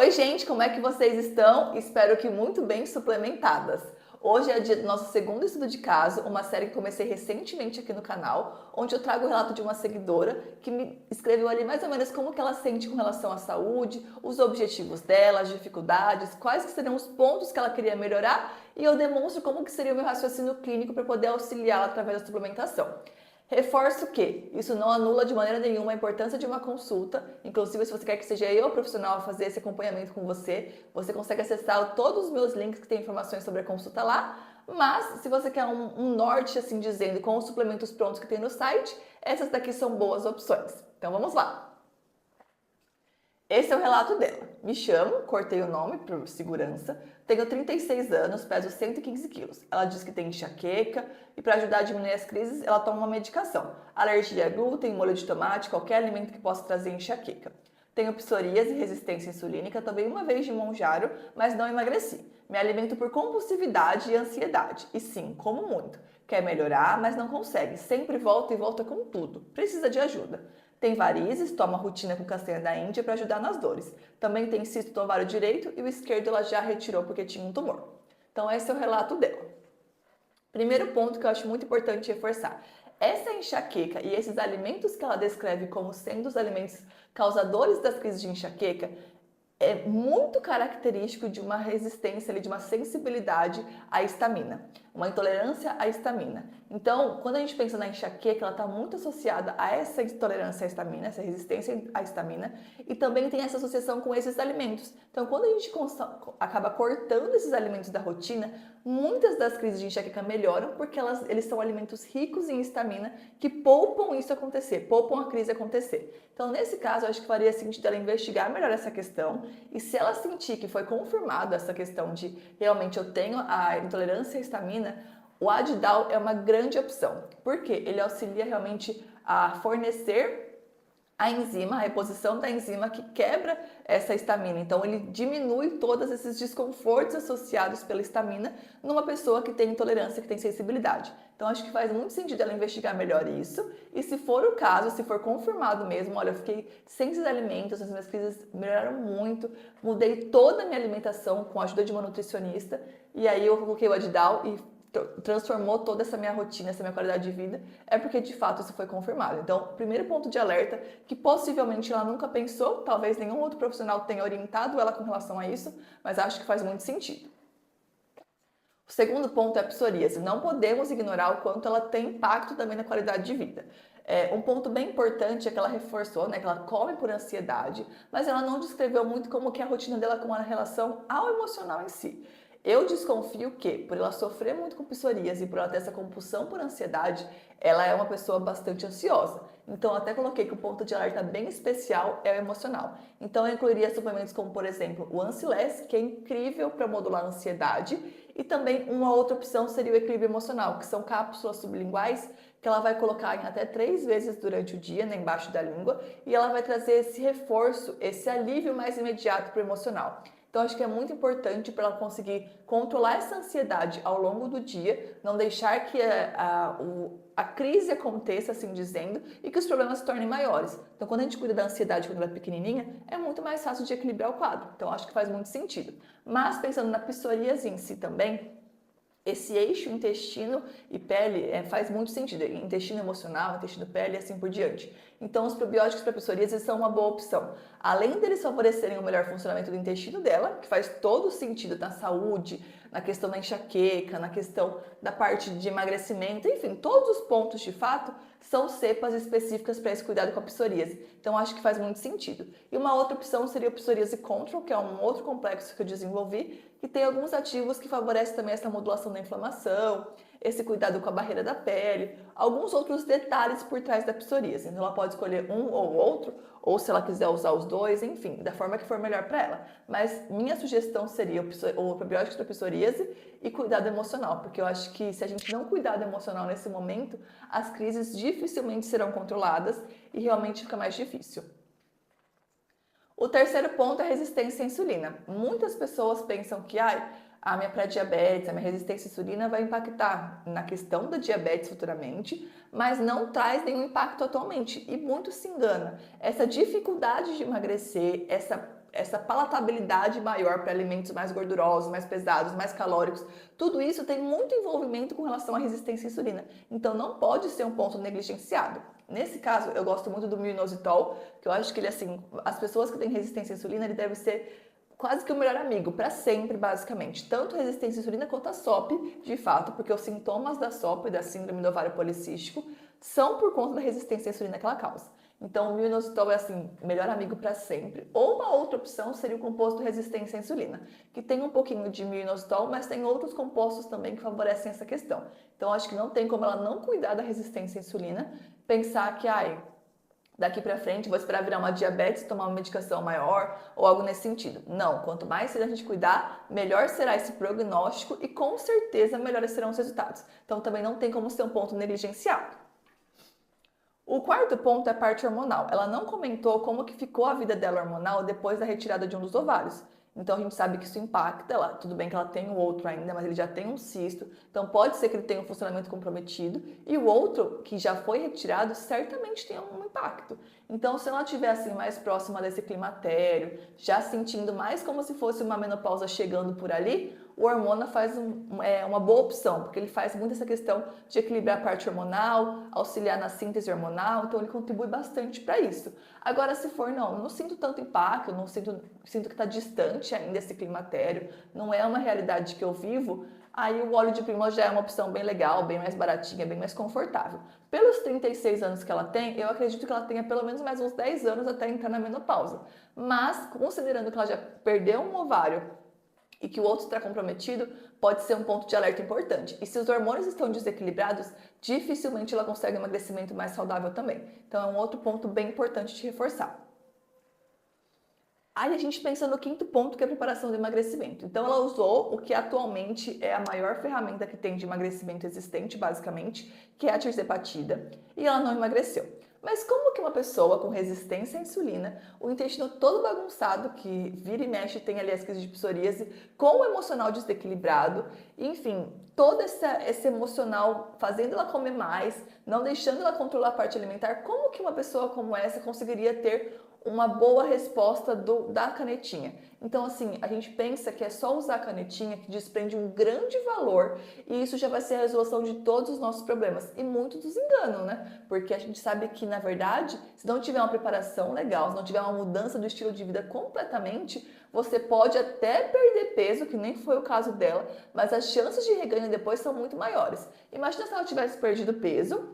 Oi, gente, como é que vocês estão? Espero que muito bem suplementadas. Hoje é dia do nosso segundo estudo de caso, uma série que comecei recentemente aqui no canal, onde eu trago o relato de uma seguidora que me escreveu ali mais ou menos como que ela sente com relação à saúde, os objetivos dela, as dificuldades, quais que seriam os pontos que ela queria melhorar, e eu demonstro como que seria o meu raciocínio clínico para poder auxiliá-la através da suplementação. Reforço que isso não anula de maneira nenhuma a importância de uma consulta. Inclusive, se você quer que seja eu profissional a fazer esse acompanhamento com você, você consegue acessar todos os meus links que tem informações sobre a consulta lá. Mas, se você quer um norte, assim dizendo, com os suplementos prontos que tem no site, essas daqui são boas opções. Então, vamos lá! Esse é o relato dela. Me chamo, cortei o nome por segurança, tenho 36 anos, peso 115 quilos. Ela diz que tem enxaqueca e para ajudar a diminuir as crises, ela toma uma medicação. Alergia a glúten, molho de tomate, qualquer alimento que possa trazer enxaqueca. Tenho psoríase e resistência insulínica, também uma vez de monjaro, mas não emagreci. Me alimento por compulsividade e ansiedade. E sim, como muito. Quer melhorar, mas não consegue. Sempre volta e volta com tudo. Precisa de ajuda. Tem varizes, toma rotina com castanha da Índia para ajudar nas dores. Também tem cisto do ovário direito e o esquerdo ela já retirou porque tinha um tumor. Então esse é o relato dela. Primeiro ponto que eu acho muito importante reforçar. Essa enxaqueca e esses alimentos que ela descreve como sendo os alimentos causadores das crises de enxaqueca é muito característico de uma resistência, de uma sensibilidade à histamina, uma intolerância à histamina. Então, quando a gente pensa na enxaqueca, ela está muito associada a essa intolerância à histamina, essa resistência à histamina, e também tem essa associação com esses alimentos. Então, quando a gente acaba cortando esses alimentos da rotina, muitas das crises de enxaqueca melhoram porque eles são alimentos ricos em histamina que poupam isso acontecer, poupam a crise acontecer. Então, nesse caso, eu acho que faria sentido ela investigar melhor essa questão e se ela sentir que foi confirmada essa questão de realmente eu tenho a intolerância à histamina, o Adidal é uma grande opção, porque ele auxilia realmente a fornecer a enzima, a reposição da enzima que quebra essa histamina. Então, ele diminui todos esses desconfortos associados pela histamina numa pessoa que tem intolerância, que tem sensibilidade. Então, acho que faz muito sentido ela investigar melhor isso. E se for o caso, se for confirmado mesmo, olha, eu fiquei sem esses alimentos, as minhas crises melhoraram muito, mudei toda a minha alimentação com a ajuda de uma nutricionista, e aí eu coloquei o Adidal e transformou toda essa minha rotina, essa minha qualidade de vida, é porque de fato isso foi confirmado. Então, primeiro ponto de alerta, que possivelmente ela nunca pensou, talvez nenhum outro profissional tenha orientado ela com relação a isso, mas acho que faz muito sentido. O segundo ponto é a psoríase. Não podemos ignorar o quanto ela tem impacto também na qualidade de vida. Um ponto bem importante é que ela reforçou, né, que ela come por ansiedade, mas ela não descreveu muito como que é a rotina dela com a relação ao emocional em si. Eu desconfio que, por ela sofrer muito com psoríase e por ela ter essa compulsão por ansiedade, ela é uma pessoa bastante ansiosa. Então, até coloquei que o ponto de alerta bem especial é o emocional. Então, eu incluiria suplementos como, por exemplo, o Anciless, que é incrível para modular a ansiedade, e também uma outra opção seria o equilíbrio emocional, que são cápsulas sublinguais que ela vai colocar em até 3 vezes durante o dia, né, embaixo da língua, e ela vai trazer esse reforço, esse alívio mais imediato para o emocional. Então, acho que é muito importante para ela conseguir controlar essa ansiedade ao longo do dia, não deixar que a crise aconteça, assim dizendo, e que os problemas se tornem maiores. Então, quando a gente cuida da ansiedade quando ela é pequenininha, é muito mais fácil de equilibrar o quadro. Então, acho que faz muito sentido. Mas, pensando na psoríase em si também, esse eixo intestino e pele faz muito sentido, intestino emocional, intestino pele e assim por diante. Então, os probióticos para psoríase são uma boa opção. Além deles favorecerem o melhor funcionamento do intestino dela, que faz todo sentido na saúde, na questão da enxaqueca, na questão da parte de emagrecimento, enfim, todos os pontos de fato são cepas específicas para esse cuidado com a psoríase. Então, acho que faz muito sentido. E uma outra opção seria o Psoriase Control, que é um outro complexo que eu desenvolvi, que tem alguns ativos que favorecem também essa modulação da inflamação, esse cuidado com a barreira da pele, alguns outros detalhes por trás da psoríase. Então, ela pode escolher um ou outro, ou se ela quiser usar os dois, enfim, da forma que for melhor para ela. Mas minha sugestão seria o probiótico para psoríase e cuidado emocional, porque eu acho que se a gente não cuidar do emocional nesse momento, as crises dificilmente serão controladas e realmente fica mais difícil. O terceiro ponto é a resistência à insulina. Muitas pessoas pensam que a minha pré-diabetes, a minha resistência à insulina vai impactar na questão da diabetes futuramente, mas não traz nenhum impacto atualmente e muito se engana. Essa dificuldade de emagrecer, essa essa palatabilidade maior para alimentos mais gordurosos, mais pesados, mais calóricos. Tudo isso tem muito envolvimento com relação à resistência à insulina. Então não pode ser um ponto negligenciado. Nesse caso, eu gosto muito do myo-inositol, que eu acho que ele, assim, as pessoas que têm resistência à insulina, ele deve ser quase que o melhor amigo, para sempre, basicamente. Tanto resistência à insulina quanto a SOP, de fato, porque os sintomas da SOP, da síndrome do ovário policístico, são por conta da resistência à insulina que ela causa. Então, o myo-inositol é, assim, melhor amigo para sempre. Ou uma outra opção seria o composto resistência à insulina, que tem um pouquinho de myo-inositol, mas tem outros compostos também que favorecem essa questão. Então, acho que não tem como ela não cuidar da resistência à insulina, pensar que, daqui para frente vou esperar virar uma diabetes, tomar uma medicação maior ou algo nesse sentido. Não, quanto mais cedo a gente cuidar, melhor será esse prognóstico e com certeza melhores serão os resultados. Então, também não tem como ser um ponto negligenciado. O quarto ponto é a parte hormonal. Ela não comentou como que ficou a vida dela hormonal depois da retirada de um dos ovários. Então a gente sabe que isso impacta ela. Tudo bem que ela tem o outro ainda, mas ele já tem um cisto. Então pode ser que ele tenha um funcionamento comprometido. E o outro, que já foi retirado, certamente tem um impacto. Então se ela estiver assim mais próxima desse climatério, já sentindo mais como se fosse uma menopausa chegando por ali, o hormona faz uma boa opção, porque ele faz muito essa questão de equilibrar a parte hormonal, auxiliar na síntese hormonal, então ele contribui bastante para isso. Agora, se for, não sinto tanto impacto, sinto que está distante ainda esse climatério, não é uma realidade que eu vivo, aí o óleo de prímula já é uma opção bem legal, bem mais baratinha, bem mais confortável. Pelos 36 anos que ela tem, eu acredito que ela tenha pelo menos mais uns 10 anos até entrar na menopausa. Mas, considerando que ela já perdeu um ovário e que o outro está comprometido, pode ser um ponto de alerta importante. E se os hormônios estão desequilibrados, dificilmente ela consegue um emagrecimento mais saudável também. Então é um outro ponto bem importante de reforçar. Aí a gente pensa no quinto ponto, que é a preparação do emagrecimento. Então ela usou o que atualmente é a maior ferramenta que tem de emagrecimento existente, basicamente, que é a tirzepatida, e ela não emagreceu. Mas como que uma pessoa com resistência à insulina, o intestino todo bagunçado, que vira e mexe, tem ali as crises de psoríase, com o emocional desequilibrado, enfim, todo esse emocional fazendo ela comer mais, não deixando ela controlar a parte alimentar, como que uma pessoa como essa conseguiria ter uma boa resposta da canetinha? Então, assim, a gente pensa que é só usar a canetinha que desprende um grande valor e isso já vai ser a resolução de todos os nossos problemas. E muitos nos enganam, né? Porque a gente sabe que, na verdade, se não tiver uma preparação legal, se não tiver uma mudança do estilo de vida completamente, você pode até perder peso, que nem foi o caso dela, mas as chances de reganho depois são muito maiores. Imagina se ela tivesse perdido peso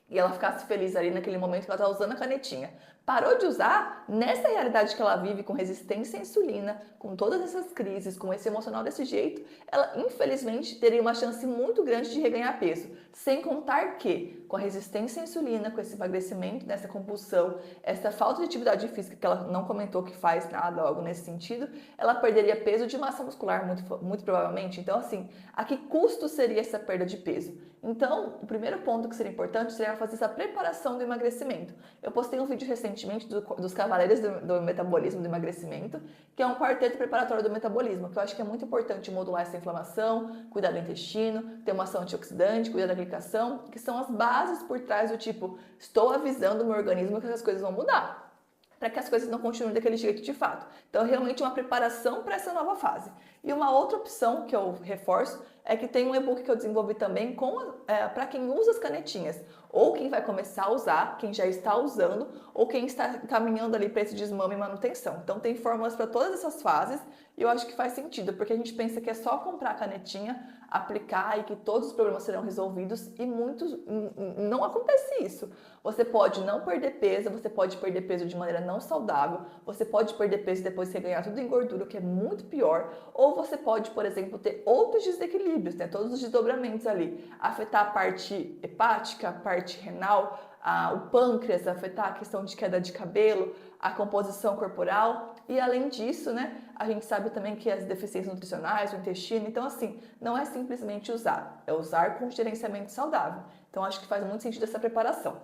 e ela ficasse feliz ali naquele momento que ela está usando a canetinha. Parou de usar, nessa realidade que ela vive, com resistência à insulina, com todas essas crises, com esse emocional desse jeito, ela infelizmente teria uma chance muito grande de reganhar peso. Sem contar que, com a resistência à insulina, com esse emagrecimento, nessa compulsão, essa falta de atividade física que ela não comentou que faz nada, algo nesse sentido, ela perderia peso de massa muscular, muito provavelmente. Então, assim, a que custo seria essa perda de peso? Então, o primeiro ponto que seria importante seria fazer essa preparação do emagrecimento. Eu postei um vídeo recentemente dos Cavaleiros do Metabolismo, do Emagrecimento, que é um quarteto preparatório do metabolismo, que eu acho que é muito importante modular essa inflamação, cuidar do intestino, ter uma ação antioxidante, cuidar da glicação, que são as bases por trás do tipo, estou avisando o meu organismo que essas coisas vão mudar, para que as coisas não continuem daquele jeito de fato. Então, realmente uma preparação para essa nova fase. E uma outra opção que eu reforço é que tem um e-book que eu desenvolvi também para quem usa as canetinhas, ou quem vai começar a usar, quem já está usando, ou quem está caminhando ali para esse desmame e manutenção. Então tem fórmulas para todas essas fases e eu acho que faz sentido, porque a gente pensa que é só comprar a canetinha, aplicar e que todos os problemas serão resolvidos e não acontece isso. Você pode não perder peso, você pode perder peso de maneira não saudável, você pode perder peso e depois reganhar tudo em gordura, o que é muito pior, ou você pode, por exemplo, ter outros desequilíbrios, né? Todos os desdobramentos ali, afetar a parte hepática, a parte renal, o pâncreas, afetar a questão de queda de cabelo, a composição corporal e além disso, né, a gente sabe também que as deficiências nutricionais, o intestino, então assim, não é simplesmente usar, é usar com gerenciamento saudável. Então acho que faz muito sentido essa preparação.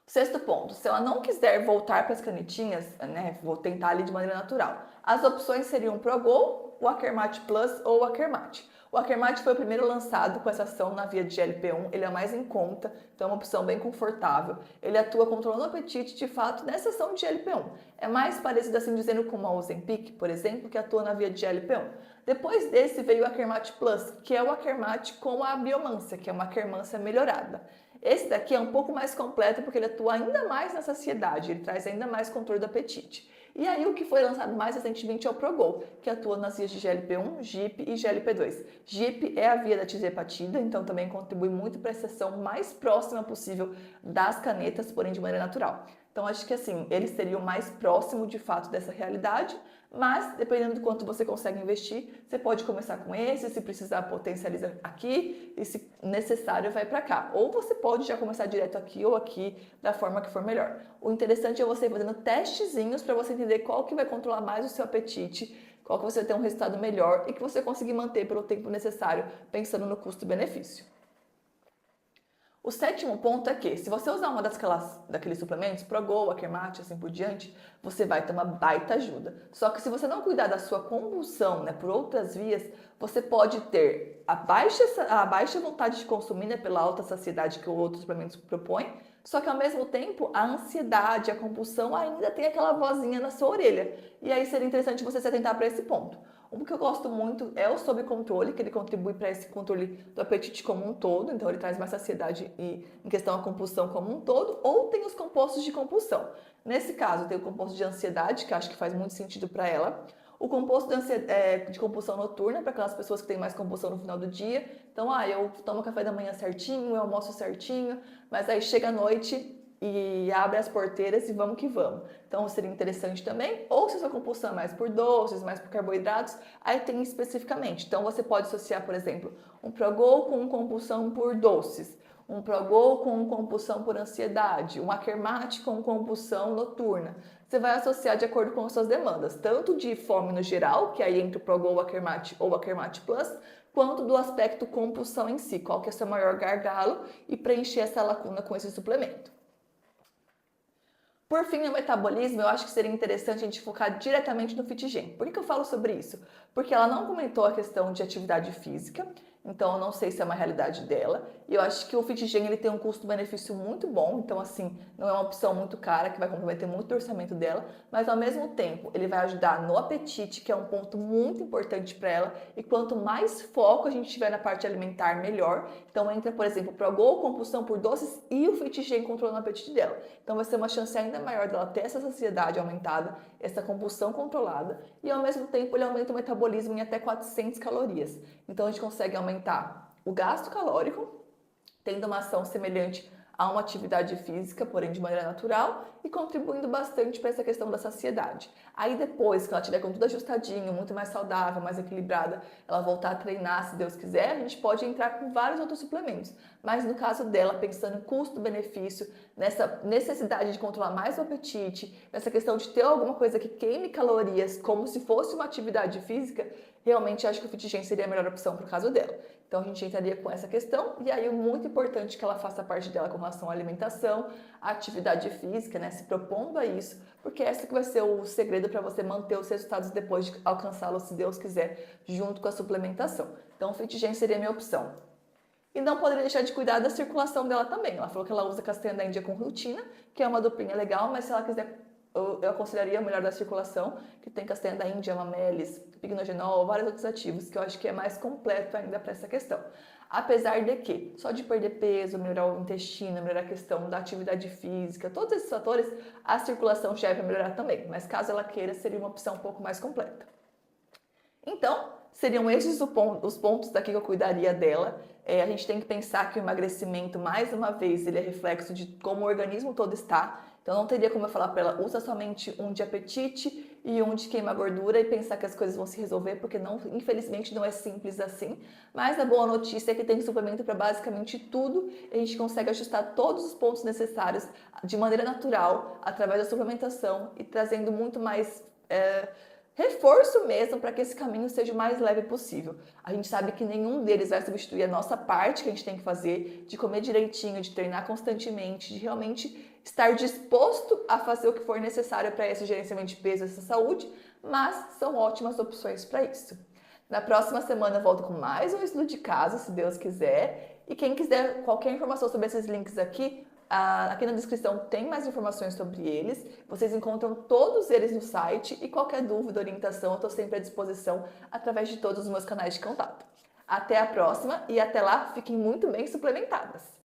Sexto ponto, se ela não quiser voltar para as canetinhas, né, vou tentar ali de maneira natural. As opções seriam o Progol, o Akermat Plus ou o Akermat. O Akermat foi o primeiro lançado com essa ação na via de GLP-1, ele é mais em conta, então é uma opção bem confortável. Ele atua controlando o apetite, de fato, nessa ação de GLP-1. É mais parecido, assim dizendo, com a Ozempic, por exemplo, que atua na via de GLP-1. Depois desse veio o Akermat Plus, que é o Akermat com a Biomância, que é uma Akermância melhorada. Esse daqui é um pouco mais completo porque ele atua ainda mais na saciedade, ele traz ainda mais controle do apetite. E aí o que foi lançado mais recentemente é o Progol, que atua nas vias de GLP-1, GIP e GLP-2. GIP é a via da tisepatida, então também contribui muito para a seção mais próxima possível das canetas, porém de maneira natural. Então acho que assim, eles seriam mais próximo de fato dessa realidade, mas dependendo do quanto você consegue investir, você pode começar com esse, se precisar potencializa aqui e se necessário vai para cá. Ou você pode já começar direto aqui ou aqui, da forma que for melhor. O interessante é você ir fazendo testezinhos para você entender qual que vai controlar mais o seu apetite, qual que você vai ter um resultado melhor e que você conseguir manter pelo tempo necessário, pensando no custo-benefício. O sétimo ponto é que, se você usar uma daqueles suplementos, Progol, Akermat, assim por diante, você vai ter uma baita ajuda. Só que se você não cuidar da sua compulsão, né, por outras vias, você pode ter a baixa vontade de consumir, né, pela alta saciedade que outros suplementos propõem, só que ao mesmo tempo a ansiedade, a compulsão ainda tem aquela vozinha na sua orelha. E aí seria interessante você se atentar para esse ponto. Um que eu gosto muito é o Sob Controle, que ele contribui para esse controle do apetite como um todo, então ele traz mais saciedade e em questão a compulsão como um todo, ou tem os compostos de compulsão. Nesse caso, tem o composto de ansiedade, que acho que faz muito sentido para ela. O composto de compulsão noturna, para aquelas pessoas que têm mais compulsão no final do dia. Então, eu tomo café da manhã certinho, eu almoço certinho, mas aí chega a noite e abre as porteiras e vamos que vamos. Então seria interessante também, ou se a sua compulsão é mais por doces, mais por carboidratos, aí tem especificamente. Então você pode associar, por exemplo, um Progol com compulsão por doces, um Progol com compulsão por ansiedade, um Akermat com compulsão noturna. Você vai associar de acordo com as suas demandas, tanto de fome no geral, que aí entra o Progol, o Akermat ou o Akermat Plus, quanto do aspecto compulsão em si, qual que é o seu maior gargalo e preencher essa lacuna com esse suplemento. Por fim, no metabolismo, eu acho que seria interessante a gente focar diretamente no Fitgen. Por que eu falo sobre isso? Porque ela não comentou a questão de atividade física, então eu não sei se é uma realidade dela. E eu acho que o Fitgen ele tem um custo-benefício muito bom, então assim, não é uma opção muito cara que vai comprometer muito o orçamento dela, mas ao mesmo tempo ele vai ajudar no apetite, que é um ponto muito importante para ela, e quanto mais foco a gente tiver na parte alimentar, melhor. Então entra, por exemplo, o Progol, compulsão por doces e o Fitgen controlando o apetite dela. Então vai ser uma chance ainda maior dela ter essa saciedade aumentada, essa compulsão controlada, e ao mesmo tempo ele aumenta o metabolismo em até 400 calorias. Então a gente consegue aumentar o gasto calórico, tendo uma ação semelhante a uma atividade física, porém de maneira natural, e contribuindo bastante para essa questão da saciedade. Aí depois que ela tiver com tudo ajustadinho, muito mais saudável, mais equilibrada, ela voltar a treinar, se Deus quiser, a gente pode entrar com vários outros suplementos. Mas no caso dela, pensando em custo-benefício, nessa necessidade de controlar mais o apetite, nessa questão de ter alguma coisa que queime calorias como se fosse uma atividade física, realmente acho que o Fitgen seria a melhor opção para o caso dela. Então a gente entraria com essa questão, e aí o muito importante que ela faça parte dela com relação à alimentação, à atividade física, né, se propondo a isso, porque essa que vai ser o segredo para você manter os resultados depois de alcançá-los, se Deus quiser, junto com a suplementação. Então o Fitgen seria a minha opção. E não poderia deixar de cuidar da circulação dela também. Ela falou que ela usa castanha da Índia com rutina, que é uma duplinha legal, mas se ela quiser, eu aconselharia o melhor da circulação, que tem castanha da Índia, mamelis, pignogenol, vários outros ativos, que eu acho que é mais completo ainda para essa questão. Apesar de que, só de perder peso, melhorar o intestino, melhorar a questão da atividade física, todos esses fatores, a circulação já vai melhorar também. Mas caso ela queira, seria uma opção um pouco mais completa. Então, seriam esses os pontos daqui que eu cuidaria dela. A gente tem que pensar que o emagrecimento, mais uma vez, ele é reflexo de como o organismo todo está. Então, não teria como eu falar para ela, usa somente um de apetite e um de queima gordura e pensar que as coisas vão se resolver, porque não, infelizmente não é simples assim. Mas a boa notícia é que tem suplemento para basicamente tudo e a gente consegue ajustar todos os pontos necessários de maneira natural, através da suplementação e trazendo muito mais reforço mesmo para que esse caminho seja o mais leve possível. A gente sabe que nenhum deles vai substituir a nossa parte que a gente tem que fazer, de comer direitinho, de treinar constantemente, de realmente estar disposto a fazer o que for necessário para esse gerenciamento de peso e essa saúde, mas são ótimas opções para isso. Na próxima semana eu volto com mais um estudo de caso, se Deus quiser. E quem quiser qualquer informação sobre esses links aqui, aqui na descrição tem mais informações sobre eles. Vocês encontram todos eles no site e qualquer dúvida, orientação, eu estou sempre à disposição através de todos os meus canais de contato. Até a próxima e até lá, fiquem muito bem suplementadas!